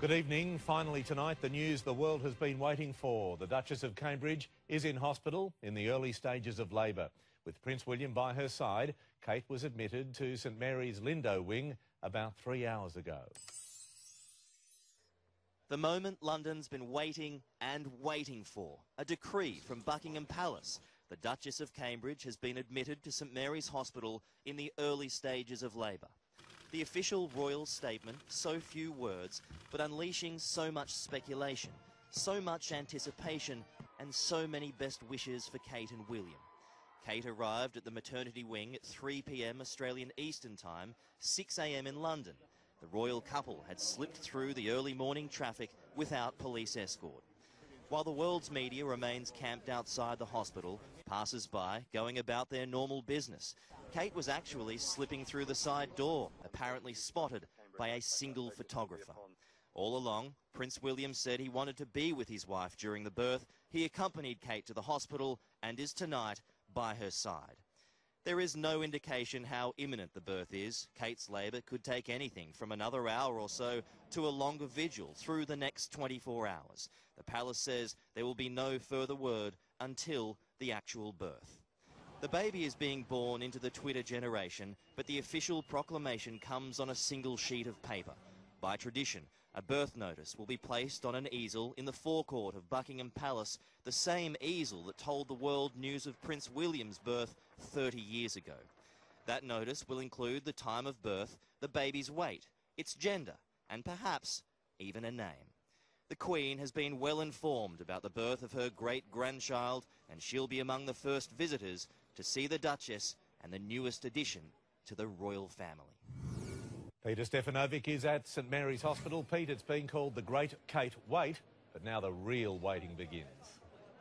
Good evening. Finally tonight, the news the world has been waiting for. The Duchess of Cambridge is in hospital in the early stages of labour. With Prince William by her side, Kate was admitted to St Mary's Lindo wing about 3 hours ago. The moment London's been waiting and waiting for. A decree from Buckingham Palace. The Duchess of Cambridge has been admitted to St Mary's Hospital in the early stages of labour. The official royal statement, so few words, but unleashing so much speculation, so much anticipation, and so many best wishes for Kate and William. Kate arrived at the maternity wing at 3 p.m. Australian Eastern Time, 6 a.m. in London. The royal couple had slipped through the early morning traffic without police escort. While the world's media remains camped outside the hospital, passers-by going about their normal business, Kate was actually slipping through the side door, apparently spotted by a single photographer. All along, Prince William said he wanted to be with his wife during the birth. He accompanied Kate to the hospital and is tonight by her side. There is no indication how imminent the birth is. Kate's labour could take anything from another hour or so to a longer vigil through the next 24 hours. The palace says there will be no further word until the actual birth. The baby is being born into the Twitter generation, but the official proclamation comes on a single sheet of paper. By tradition, a birth notice will be placed on an easel in the forecourt of Buckingham Palace, the same easel that told the world news of Prince William's birth 30 years ago. That notice will include the time of birth, the baby's weight, its gender, and perhaps even a name. The Queen has been well informed about the birth of her great-grandchild, and she'll be among the first visitors to see the Duchess and the newest addition to the royal family. Peter Stefanovic is at St Mary's Hospital. Pete, it's been called the Great Kate Wait, but now the real waiting begins.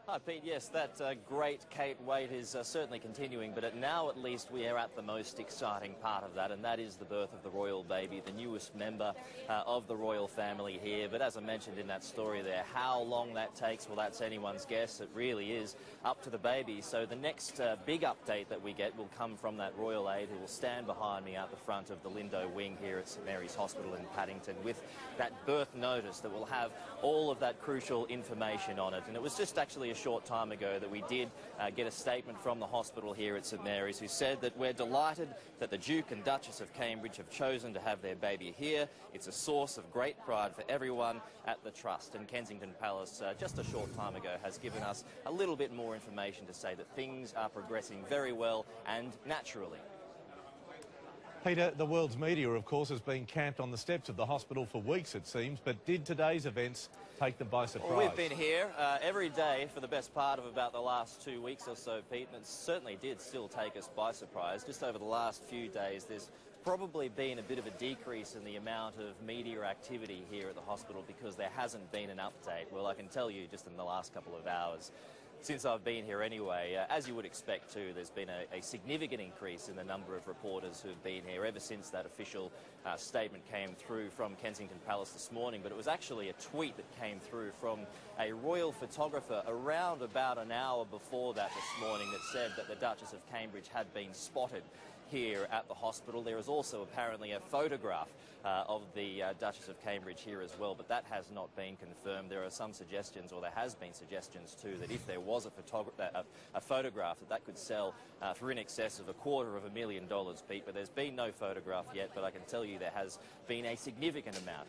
Hi Pete, yes, that great Kate wait is certainly continuing, but now at least we are at the most exciting part of that, and that is the birth of the royal baby, the newest member of the royal family here. But as I mentioned in that story there, how long that takes, well, that's anyone's guess. It really is up to the baby. So the next big update that we get will come from that royal aide who will stand behind me out the front of the Lindo wing here at St Mary's Hospital in Paddington with that birth notice that will have all of that crucial information on it. And it was just actually a short time ago that we did get a statement from the hospital here at St Mary's who said that we're delighted that the Duke and Duchess of Cambridge have chosen to have their baby here. It's a source of great pride for everyone at the Trust, and Kensington Palace just a short time ago has given us a little bit more information to say that things are progressing very well and naturally. Peter, the world's media, of course, has been camped on the steps of the hospital for weeks, it seems, but did today's events take them by surprise? Well, we've been here every day for the best part of about the last 2 weeks or so, Pete, and it certainly did still take us by surprise. Just over the last few days, there's probably been a bit of a decrease in the amount of media activity here at the hospital because there hasn't been an update. Well, I can tell you just in the last couple of hours, since I've been here anyway, as you would expect too, there's been a significant increase in the number of reporters who've been here ever since that official statement came through from Kensington Palace this morning. But it was actually a tweet that came through from a royal photographer around about an hour before that this morning that said that the Duchess of Cambridge had been spotted here at the hospital. There is also apparently a photograph of the Duchess of Cambridge here as well, but that has not been confirmed. There are some suggestions, or there has been suggestions too, that if there was a photograph that could sell for in excess of $250,000, Pete, but there's been no photograph yet. But I can tell you there has been a significant amount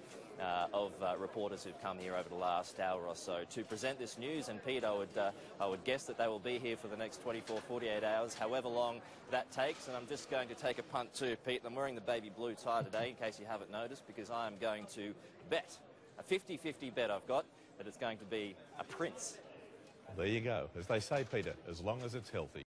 of reporters who've come here over the last hour or so to present this news. And Pete, I would guess that they will be here for the next 24, 48 hours, however long that takes. And I'm just going to take a punt too, Pete. I'm wearing the baby blue tie today, in case you haven't noticed, because I am going to bet, a 50-50 bet I've got, that it's going to be a prince. There you go. As they say, Peter, as long as it's healthy.